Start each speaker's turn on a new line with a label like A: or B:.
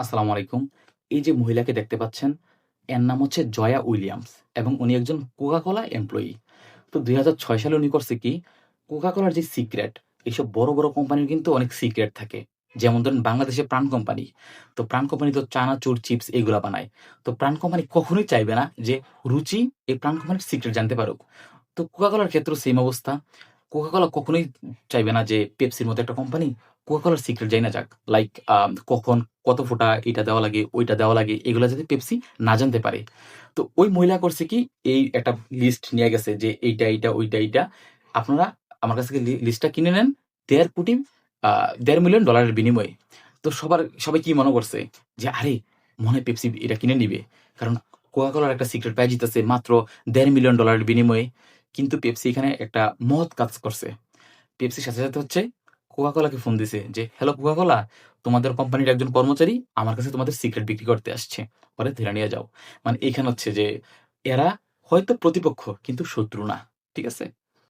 A: আসসালামু আলাইকুম। এই যে মহিলাকে দেখতে পাচ্ছেন, এর নাম হচ্ছে জয়া উইলিয়ামস এবং উনি একজন কোকা-কোলা এমপ্লয়ি। তো ২০০৬ সালে উনি করছে কি, কোকা-কোলার যে সিক্রেট, এইসব বড়, বড় কোম্পানির কিন্তু অনেক সিক্রেট থাকে। যেমন ধরেন বাংলাদেশে প্রাণ কোম্পানি। তো প্রাণ কোম্পানি তো চানাচুর, চিপস এগুলা বানায়। তো প্রাণ কোম্পানি কখনোই চাইবে না যে রুচি এই প্রাণ কোম্পানির সিক্রেট জানতে পারুক। তো কোকা-কোলার ক্ষেত্রেও সেইম অবস্থা। কোকা-কোলা কখনোই চাইবে না যে পেপসির মতো একটা কোম্পানি কোকা-কোলার সিক্রেট জাইনা যাক। লাইক কখন কত ফোঁটা এইটা দেওয়া লাগে, ওইটা দেওয়া লাগে এগুলা যাতে পেপসি না জানতে পারে। তো ওই মহিলা করছে কি এই একটা লিস্ট নিয়ে গেছে যে এইটা, এইটা, ওইটা, এইটা। আপনারা আমার কাছ থেকে লিস্টটা কিনে নেন ১.৫ কোটি $১.৫ মিলিয়ন এর বিনিময়ে। তো সবাই কি মনে করছে যে আরে মনে হয় পেপসি এটা কিনে নিবে। কারণ কোকা-কোলার একটা সিক্রেট পাইয়া যাইতেছে মাত্র $১.৫ মিলিয়ন এর বিনিময়ে। কিন্তু পেপসি এখানে একটা মহৎ কাজ করছে। পেপসির সাথে, সাথে হচ্ছে কোকা-কোলাকে ফোন দিছে যে, "হ্যালো কোকা-কোলা, তোমাদের কোম্পানির একজন কর্মচারী আমার কাছে তোমাদের সিক্রেট বিক্রি করতে আসছে। ওরে ধইরা নিয়া যাও।" মানে এইখানে হচ্ছে যে এরা হয়তো প্রতিপক্ষ কিন্তু শত্রু না। ঠিক আছে?